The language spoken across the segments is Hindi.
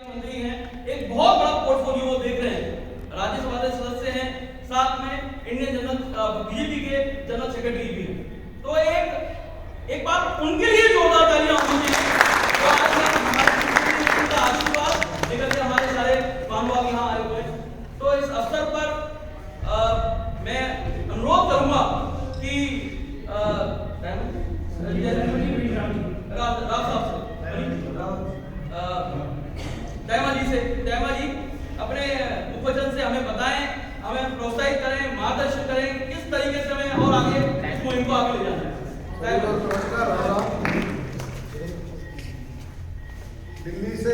मंत्री हैं, एक बहुत बड़ा पोर्टफोलियो वो देख रहे हैं, राज्यसभा के सदस्य हैं, साथ में इंडियन जनरल बीजेपी के जनरल सेक्रेटरी भी हैं। तो एक बार उनके लिए जोरदार तालियां होनी चाहिए। तो आज उनका आशीर्वाद लेकर के हमारे सारे महानुभाव यहाँ आए हुए हैं। तो इस अवसर पर मैं अनुरोध करूंगा कि तैमा जी अपने उपवचन से हमें बताएं, हमें प्रोत्साहित करें, मार्गदर्शन करें किस तरीके से हमें और आगे इस मुहिम को आगे ले जाना है। दिल्ली से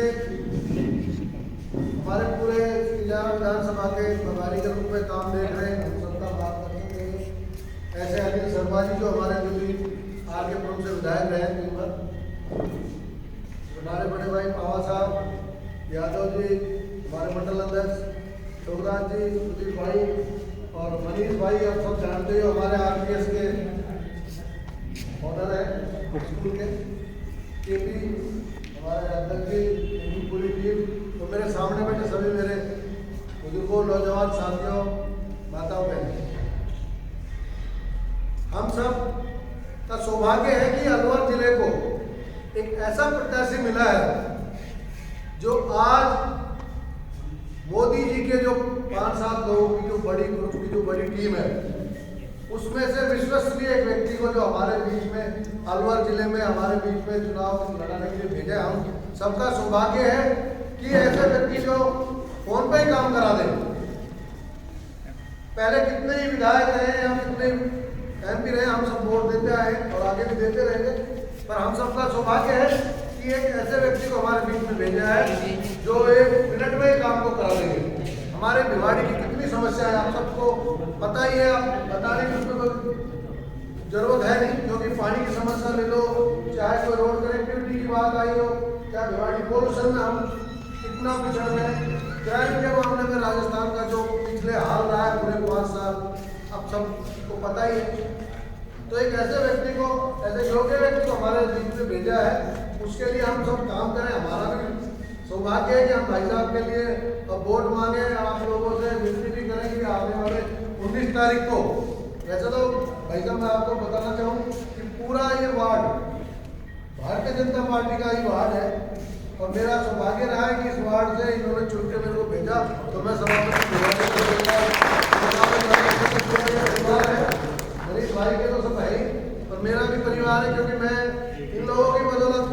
हमारे पूरे विधानसभा के प्रभारी के रूप में काम देख रहे हैं, हम सबका बात कर सकते हैं। ऐसे अनिल शर्मा जी जो हमारे दिल्ली आगे प्रमुख से विधायक रहे हैं, हमारे बड़े भाई पवार साहब यादव जी, हमारे मंडल अध्यक्ष शोभराज जी, सुधीर भाई और मनीष भाई, आप सब जानते हो हमारे आरपीएस के ऑनर है स्कूल के पी, हमारे अध्यक्ष जी, उनकी पूरी टीम। तो मेरे सामने बैठे सभी मेरे बुजुर्गों, नौजवान साथियों, माताओं बहनों, हम सब का सौभाग्य है कि अलवर जिले को एक ऐसा प्रत्याशी मिला है जो आज मोदी जी के जो 5-7 लोगों की जो बड़ी ग्रुप की जो बड़ी टीम है, उसमें से विश्वसनीय एक व्यक्ति को जो हमारे बीच में अलवर जिले में हमारे बीच में चुनाव लड़ाने के लिए भेजा। हम सबका सौभाग्य है कि ऐसे व्यक्ति जो फोन पे ही काम करा दे। पहले कितने ही विधायक रहे, हम कितने एमपी रहे, हम सब वोट देते आए और आगे भी देते रहेंगे, पर हम सबका सौभाग्य है कि एक ऐसे व्यक्ति को हमारे बीच में भेजा है जो 1 मिनट में काम को करा देंगे। हमारे भिवाड़ी की कितनी समस्या है आप सबको पता ही है, आप बताने की उसमें कोई जरूरत है नहीं, क्योंकि पानी की समस्या ले लो, चाहे कोई रोड कनेक्टिविटी की बात आई हो, चाहे भिवाड़ी पोल्यूशन में हम कितना पिछड़ गए, क्राइम के मामले में राजस्थान का जो पिछले हाल रहा है पूरे 5 साल, अब सबको पता ही है। तो एक ऐसे व्यक्ति को, ऐसे योग्य व्यक्ति को हमारे बीच में भेजा है, उसके लिए हम सब काम करें। हमारा भी सौभाग्य है कि हम भाई साहब के लिए वोट मांगे, आप लोगों से विनती भी करें कि आने वाले 19 तारीख को, वैसे तो भाई साहब मैं आपको बताना चाहूँ कि पूरा ये वार्ड भारतीय जनता पार्टी का ही वार्ड है और मेरा सौभाग्य रहा है कि इस वार्ड से इन्होंने चुन के मेरे को भेजा। तो मैं सभापति मनीष भाई के तो सब है ही, और मेरा भी परिवार है, क्योंकि मैं इन लोगों की बदौलत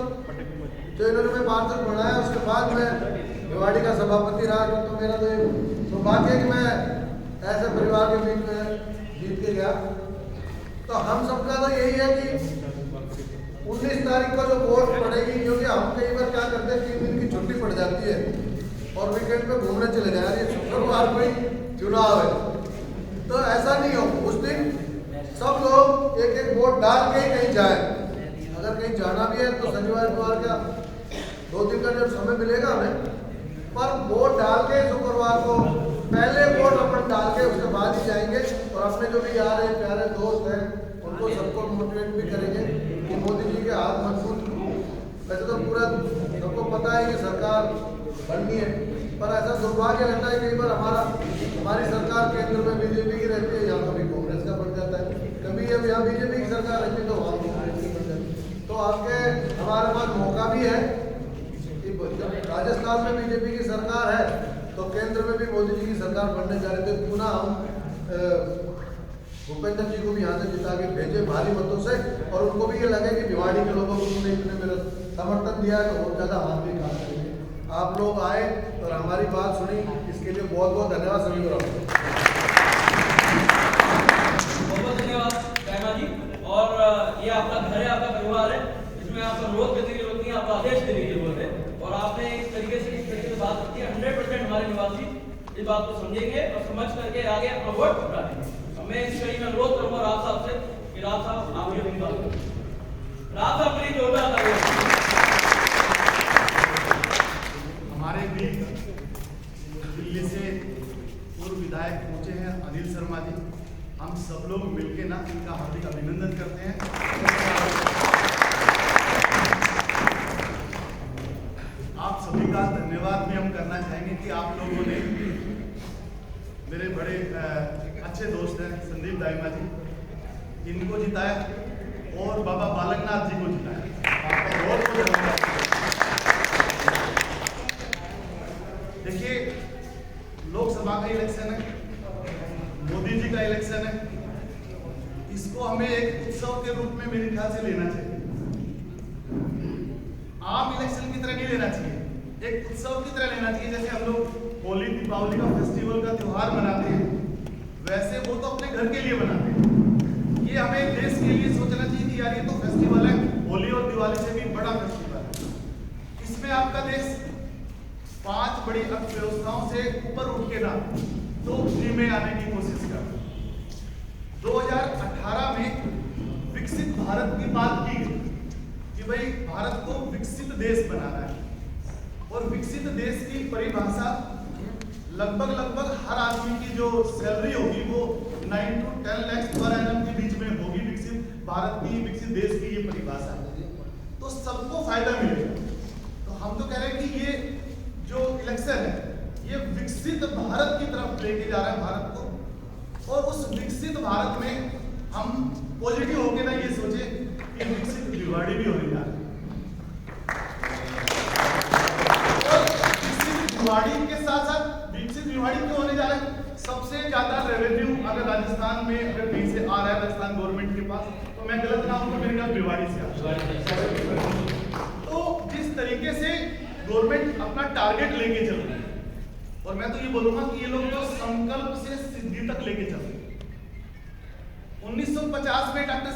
जो इन्होंने मैं पार्षद बनाया उसके बाद मैं भिवाड़ी का सभापति रहा। तो मेरा तो सौभाग्य है कि मैं ऐसे परिवार के बीच में जीत के गया। तो हम सबका तो यही है कि 19 तारीख को जो वोट पड़ेगी, क्योंकि हम कई बार क्या करते हैं 3 दिन की छुट्टी पड़ जाती है और वीकेंड पे घूमने चले जा रहे हैं, शुक्रवार को ही चुनाव है। तो ऐसा नहीं हो, उस दिन सब लोग एक वोट डाल के ही कहीं जाए। अगर कहीं जाना भी है तो शनिवार इतवार का 2 दिन का जब समय मिलेगा हमें, पर वोट डाल के शुक्रवार को पहले वोट अपन डाल के उसके बाद ही जाएंगे और अपने जो भी यार हैं, प्यारे दोस्त हैं, उनको सबको मोटिवेट भी करेंगे कि मोदी जी के हाथ मजबूत। वैसे तो पूरा सबको पता है कि सरकार बननी है, पर ऐसा दुर्भाग्य रहता है कई बार हमारी सरकार केंद्र में बीजेपी की रहती है, यहाँ कभी कांग्रेस का बन जाता है, कभी अब यहाँ बीजेपी की सरकार रहती है तो वहाँ कांग्रेस की बन जाती है। तो हमारे पास मौका भी है कि राजस्थान में बीजेपी की सरकार है तो केंद्र में भी मोदी जी की सरकार बनने जा रही थी। पुनः हम भूपेंद्र जी को भी यहाँ से जिता के भेजे भारी मतों से, और उनको भी ये लगे कि भिवाड़ी के लोगों को उन्होंने इतने मेरा समर्थन दिया है तो बहुत ज़्यादा हाथ भी काम करेंगे। आप लोग आए और हमारी बात सुनी, इसके लिए बहुत बहुत धन्यवाद सभी को। बहुत बहुत धन्यवाद तैमा जी। और ये आपका घर है, आपका परिवार है, इसमें आपका अनुरोध करने की जरूरत नहीं, आपका आदेश देने की जरूरत है। और आपने इस तरीके से बात की, 100% हमारे निवासी इस बात को समझेंगे और समझ करके आगे अपना वोट डालेंगे। मैं इस कड़ी में अनुरोध करूंगा राज साहब से कि राज साहब आप भी अपनी बात करें। राज साहब प्लीज जोरदार तालियां। हमारे बीच दिल्ली से पूर्व विधायक पहुंचे हैं अनिल शर्मा जी, हम सब लोग मिलके ना इनका हार्दिक अभिनंदन करते हैं। आप सभी का धन्यवाद भी हम करना चाहेंगे कि आप लोगों ने मेरे बड़े अच्छे दोस्त हैं संदीप दाइमा जी, इनको जिताया और बाबा बालकनाथ जी को जिताया। आपका बहुत बहुत धन्यवाद। देखिए, लोकसभा का इलेक्शन है, मोदी जी का इलेक्शन है, इसको हमें एक उत्सव के रूप में मेरे ख्याल से लेना चाहिए। आम इलेक्शन की तरह नहीं लेना चाहिए, एक उत्सव की तरह लेना चाहिए। जैसे हम लोग होली दीपावली का फेस्टिवल का त्योहार मनाते हैं, वैसे वो तो अपने घर के लिए बनाते हैं। ये हमें देश के लिए सोचना चाहिए कि यार ये तो फेस्टिवल है, होली और दिवाली से भी बड़ा फेस्टिवल है। इसमें आपका देश 5 बड़ी अर्थव्यवस्थाओं से ऊपर उठ के ना तो 3 में आने की कोशिश कर रहा है। 2018 में विकसित भारत की बात की गई कि भाई भारत को विकसित देश बनाना है, और विकसित देश की परिभाषा लगभग हर आदमी की जो सैलरी होगी वो 9 to 10 लाख पर एनम के बीच में होगी। विकसित भारत की, विकसित देश की ये परिभाषा है, तो सबको फायदा मिलेगा। तो हम तो कह रहे हैं कि ये जो इलेक्शन है ये विकसित भारत की तरफ लेके जा रहा है भारत को, और उस विकसित भारत में हम पॉजिटिव होके ना ये सोचे कि विकसित दिवाली भी होने जा रही है। और विकसित दिवाली के साथ साथ विकसित दिवाली क्यों होने जा रहा है? सबसे ज्यादा रेवेन्यू अगर राजस्थान में अगर कहीं से आ रहा है राजस्थान गवर्नमेंट के पास, तो मैं गलत ना हूं तो मेरे ख्याल दिवाली से आ रहा है। तो जिस तरीके से गवर्नमेंट अपना टारगेट लेके चल रही है, और मैं तो ये बोलूंगा कि ये लोग तो संकल्प से सिद्धि तक लेके चल रहे हैं। 1950 में डॉक्टर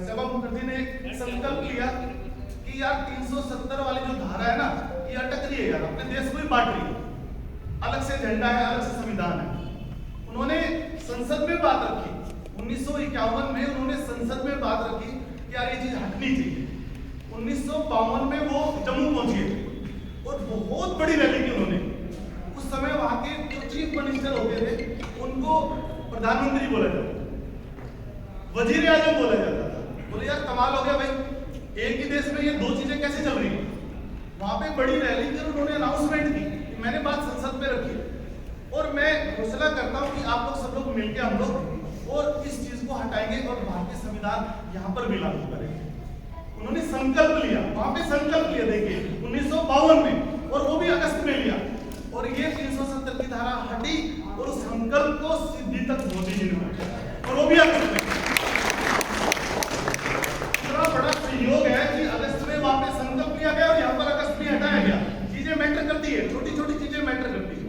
श्यामा मुखर्जी ने एक संकल्प लिया कि यार 370 वाली जो धारा है ना ये अटक रही है यार, अपने देश को ही बांट रही है, अलग से झंडा है, अलग से संविधान है। उन्होंने संसद में बात रखी 1951 में, उन्होंने संसद में बात रखी कि यार ये चीज हटनी चाहिए। 1952 में वो जम्मू पहुंचे और बहुत बड़ी रैली की उन्होंने। उस समय वहां के जो चीफ मिनिस्टर होते थे उनको प्रधानमंत्री बोला जाता था, वजीर आजम बोला जाता था। बोले यार कमाल हो गया भाई, एक ही देश में ये 2 चीजें कैसे चल रही है। वहां पे बड़ी रैली कर उन्होंने अनाउंसमेंट की, मैंने बात संसद में रखी, और मैं घोषणा करता हूं कि आप लोग सब लोग मिलकर हम लोग और इस चीज को हटाएंगे और भारतीय संविधान यहां पर भी लागू करेंगे। उन्होंने संकल्प लिया, वहां पे संकल्प लिया, देखिए 1952 में, और वो भी अगस्त में लिया, और ये 370 की धारा हटी और उस संकल्प को सिद्धि तक मोदी जी ने पहुंचाया, और वो भी अगस्त में। इतना बड़ा सहयोग है कि अगस्त में वहां पे संकल्प लिया गया और यहाँ पर अगस्त में हटाया गया। चीजें मैटर करती है, छोटी छोटी चीजें मैटर करती है।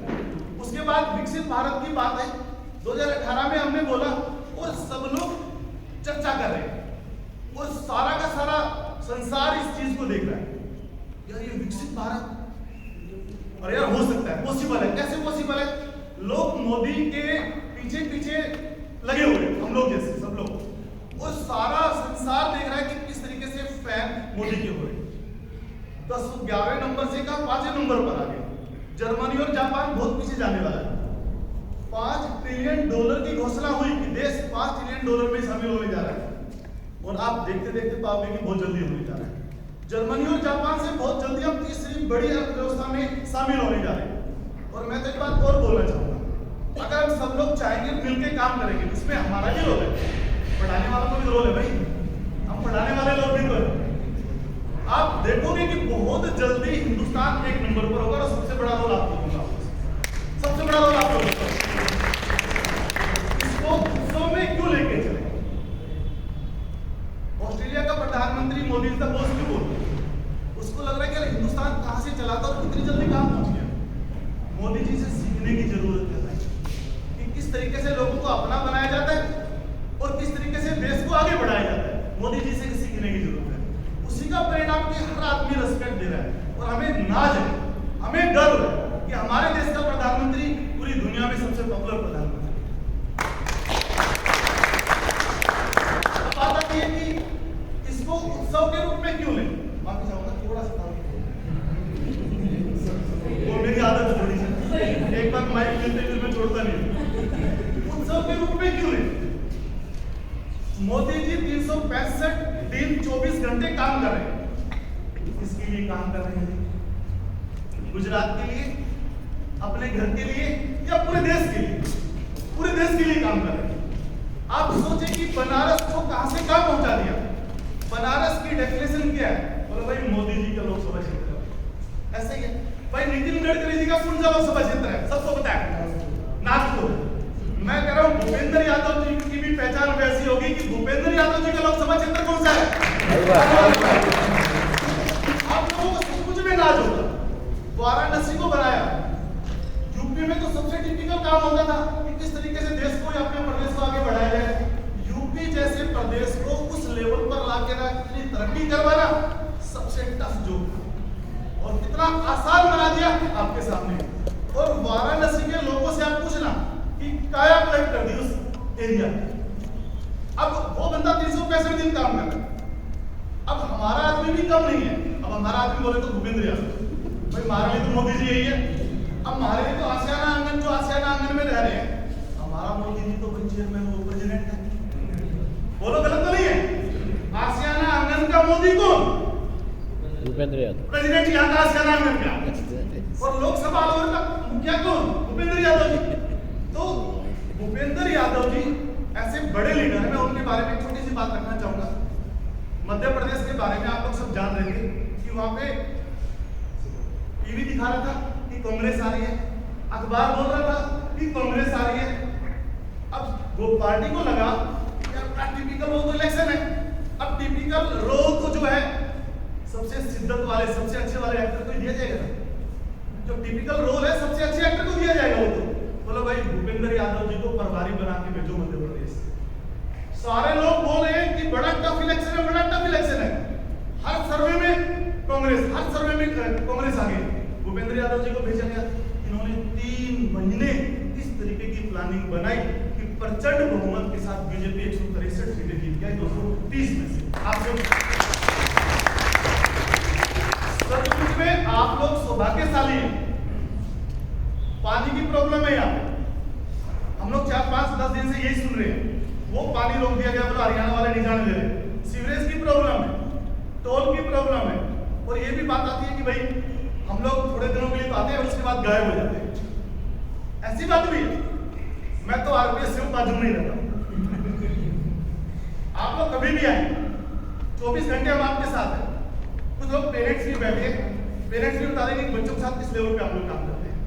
उसके बाद विकसित भारत की बात है, 2018 में हमने बोला और सब लोग चर्चा कर रहे हैं, और सारा का सारा संसार इस चीज को देख रहा है, यार ये विकसित भारत, और यार हो सकता है, पॉसिबल है। कैसे पॉसिबल है? लोग मोदी के पीछे पीछे लगे हुए, हम लोग जैसे सब लोग, और सारा संसार देख रहा है कि किस तरीके से फैन मोदी के हो रहे। 11वें नंबर से का 5वें नंबर पर आ गए। जर्मनी और जापान बहुत पीछे जाने वाला है। $5 ट्रिलियन की घोषणा हुई कि देश $5 ट्रिलियन में शामिल होने जा रहा है, और आप देखते देखते पाओगे कि बहुत जल्दी होने जा रहा है। जर्मनी और जापान से बहुत जल्दी हम तीसरी बड़ी अर्थव्यवस्था में शामिल होने जा रहे हैं। और मैं तो एक बात और बोलना चाहूंगा, अगर हम सब लोग चाहेंगे मिलकर काम करेंगे, इसमें हमारा भी रोल है, पढ़ाने वालों का भी रोल है भाई, हम पढ़ाने वाले लोग भी तो है। आप देखोगे कि बहुत जल्दी हिंदुस्तान 1 नंबर पर होगा, और सबसे बड़ा रोल आप लोगों का, सबसे बड़ा रोल आप लोगों का। इसको उत्सव में क्यों लेके चले? ऑस्ट्रेलिया का प्रधानमंत्री मोदी का बोस क्यों बोलते हैं? उसको लग रहा है कि हिंदुस्तान कहां से चला था और कितनी जल्दी कहां पहुंच गया। मोदी जी से सीखने की जरूरत है कि किस तरीके से लोगों को अपना बनाया जाता है और किस तरीके से देश को आगे बढ़ाया जाता है। मोदी जी से सीखने की जरूरत है। उसी का परिणाम कि हर आदमी रिस्पेक्ट दे रहा है, और हमें नाज है, हमें गर्व है कि हमारे देश का प्रधानमंत्री पूरी दुनिया में सबसे पॉपुलर प्रधानमंत्री। बात आती है कि इसको उत्सव के रूप में क्यों लें? माफी चाहूंगा, थोड़ा सा वो मेरी आदत है थोड़ी सी, एक बार माइक लेते हुए मैं छोड़ता नहीं। उत्सव के रूप में क्यों लें? मोदी जी 365 दिन 24 घंटे काम कर रहे हैं। किसके लिए काम कर रहे हैं? गुजरात के लिए, अपने घर के लिए या पूरे देश के लिए? पूरे देश के लिए काम कर रहे हैं। आप सोचें कि बनारस को कहां से कहां पहुंचा दिया। बनारस की डेफिनेशन क्या है? बोलो भाई मोदी जी का लोकसभा क्षेत्र है, ऐसे ही है भाई। नितिन गडकरी जी का कौन सा लोकसभा क्षेत्र है? सबको पता है, नागपुर। मैं कह रहा हूं भूपेंद्र यादव जी की भी पहचान वैसी होगी कि भूपेंद्र यादव जी का लोकसभा क्षेत्र कौन सा है। आप लोगों को सब कुछ में नाज होगा। वाराणसी को बनाया, यूपी में तो सबसे टिपिकल काम होता था कि किस तरीके से देश को या अपने प्रदेश को आगे बढ़ाया जाए। यूपी जैसे प्रदेश को उस लेवल पर लाके इतनी तरक्की करवाना सबसे टफ जॉब, और कितना आसान बना दिया आपके सामने। और वाराणसी के लोगों से आप पूछना कि काया पलट कर दी उस एरिया में। अब वो बंदा 365 दिन काम कर रहा है। अब हमारा आदमी भी कम नहीं है। अब हमारा आदमी बोले तो भूपेंद्र यादव, भाई हमारे लिए तो मोदी जी यही है। अब हमारे लिए तो आसियाना आंगन, जो आसियाना आंगन में रह रहे हैं, हमारा मोदी जी तो भाई चेयरमैन, वो प्रेसिडेंट है। बोलो गलत तो नहीं है? आसियाना आंगन का मोदी कौन? भूपेंद्र यादव। प्रेसिडेंट यहाँ का आसियाना आंगन का। और लोकसभा आंदोलन का मुखिया कौन? भूपेंद्र यादव जी। तो भूपेंद्र यादव जी ऐसे बड़े लीडर हैं। मैं उनके बारे में छोटी सी बात रखना चाहूंगा। मध्य प्रदेश के बारे में आप लोग सब जान रहे थे कि वहां पे टीवी दिखा रहा था कि कांग्रेस आ रही है, अखबार बोल रहा था कि कांग्रेस आ रही है। अब वो पार्टी को लगा यार टिपिकल वो तो इलेक्शन है, अब टिपिकल रोल को जो है सबसे शिद्दत वाले, सबसे अच्छे वाले एक्टर को दिया जाएगा। जो टिपिकल रोल है सबसे अच्छे एक्टर को दिया जाएगा। वो तो बोलो भाई भूपेंद्र यादव जी को प्रभारी बना के भेजो मध्य प्रदेश। सारे लोग बोल रहे हैं कि बड़ा टफ इलेक्शन है, बड़ा टफ इलेक्शन है। हर सर्वे में कांग्रेस, हर सर्वे में कांग्रेस आ गई। भूपेंद्र यादव जी को भेजा गया। इन्होंने 3 महीने इस तरीके की प्लानिंग बनाई कि प्रचंड बहुमत के साथ बीजेपी 163 सीटें जीत गई 230 में से। आप लोग सचमुच में आप लोग सौभाग्यशाली हैं। पानी की प्रॉब्लम है यहाँ पे। हम लोग 4-5-10 दिन से यही सुन रहे हैं, वो पानी रोक दिया गया, बोला हरियाणा वाले नहीं जाने दे रहे। सीवरेज की प्रॉब्लम है, टोल की प्रॉब्लम है, और ये भी बात आती है कि भाई हम लोग थोड़े दिनों के लिए तो आते हैं और उसके बाद गायब हो जाते हैं। ऐसी बात भी है। मैं तो आरपीएस से बाजू नहीं रहता। आप लोग कभी भी आए, 24 घंटे हम आपके साथ हैं। कुछ लोग पेरेंट्स भी बैठे, पेरेंट्स भी बता देंगे बच्चों के साथ किस लेवल पे आप लोग काम करते हैं।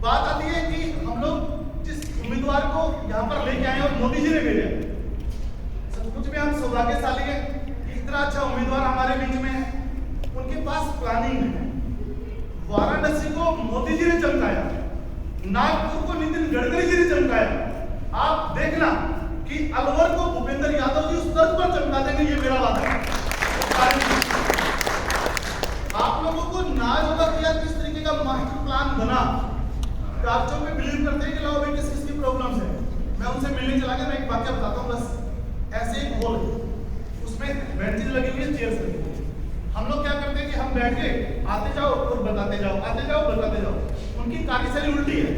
बात आती है कि हम लोग जिस उम्मीदवार को यहाँ पर लेके आए और मोदी जी ने भेजा, सचमुच में हम सौभाग्यशाली है कि इतना अच्छा उम्मीदवार हमारे बीच में है। उनके पास प्लानिंग है। वाराणसी को मोदी जी ने चमकाया, नागपुर को नितिन गडकरी जी ने चमकाया। आप देखना कि अलवर को भूपेंद्र यादव जी उस स्तर पर चमका देंगे, ये मेरा वादा है। आप लोगों को नाज होगा कि यार किस तरीके का मास्टर प्लान बना। राज्यों में बिलीव करते हैं कि लाओ भाई किस किस की प्रॉब्लम्स है। मैं उनसे मिलने चला गया, मैं एक वाक्य बताता हूँ बस। ऐसे एक हॉल है, उसमें बेंचेज लगी हुई है, चेयर्स लगी हुई है। हम लोग क्या करते हैं कि हम बैठ के आते जाओ और बताते जाओ, आते जाओ बताते जाओ। उनकी कार्यशैली उल्टी है।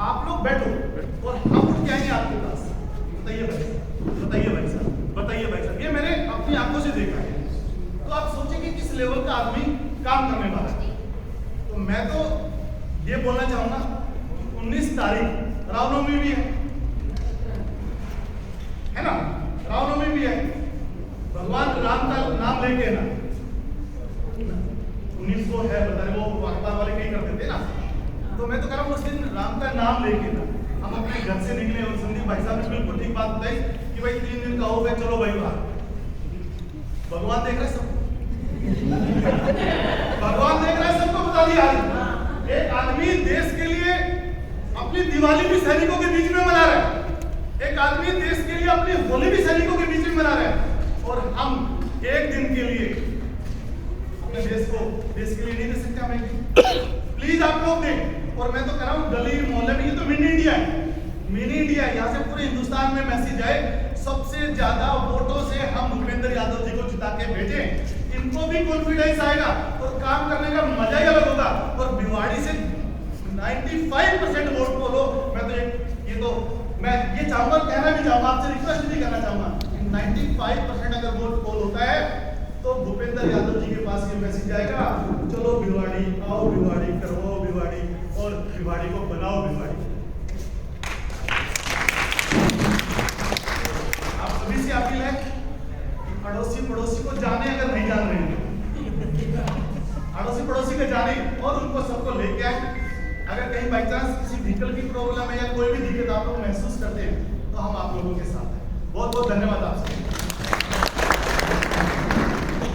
आप लोग बैठो और हम उठ के आएंगे आपके पास। बताइए भाई साहब, बताइए भाई साहब, बताइए भाई साहब। ये मैंने अपनी आंखों से देखा है। तो आप सोचिए कि किस लेवल का आदमी काम करने वाला है। तो मैं तो ये बोलना चाहूंगा, 19 तारीख रामनवमी भी है ना, रामनवमी भी है। भगवान राम का नाम लेके ना 1900 है, बता रहे वो अखबार वाले कहीं कर देते ना। तो मैं तो कह रहा हूँ उस दिन राम का नाम लेके ना हम अपने घर से निकले। और संदीप भाई साहब ने बिल्कुल ठीक बात बताई कि भाई 3 दिन का हो गए, चलो भाई बाहर। भगवान देख रहे सब, भगवान देख रहे सबको बता दिया। एक आदमी देश के लिए अपनी दिवाली भी सैनिकों के बीच में मना रहा है। एक आदमी देश के लिए अपनी होली भी सैनिकों के बीच में मना रहा है। और हम एक दिन के लिए अपने देश को देश के लिए नहीं दे सकते हमें। प्लीज आप लोग दें। और मैं तो कह रहा हूँ गली मोहल्ले में, ये तो मिनी इंडिया है, मिनी इंडिया। यहाँ से पूरे हिंदुस्तान में मैसेज आए, सबसे ज्यादा वोटों से हम भूपेंद्र यादव जी को जिता के भेजें। इनको भी कॉन्फिडेंस आएगा और काम करने का मजा ही अलग होगा। और भिवाड़ी से 95% वोट बोलो। मैं तो मैं ये चाहूंगा, कहना भी चाहूंगा, आपसे रिक्वेस्ट भी करना चाहूंगा 95% अगर वोट पोल होता है तो भूपेंद्र यादव जी के पास ये मैसेज जाएगा, चलो भिवाड़ी, आओ भिवाड़ी, करवाओ भिवाड़ी और भिवाड़ी को बनाओ भिवाड़ी। आप सभी से अपील है कि अड़ोसी पड़ोसी को जाने, अगर नहीं जान रहे हैं अड़ोसी पड़ोसी को जाने और उनको सबको लेके आए। अगर कहीं बाई चांस किसी व्हीकल की प्रॉब्लम है या कोई भी दिक्कत आप लोग महसूस करते हैं तो हम आप लोगों के साथ हैं। बहुत बहुत धन्यवाद आप सबको।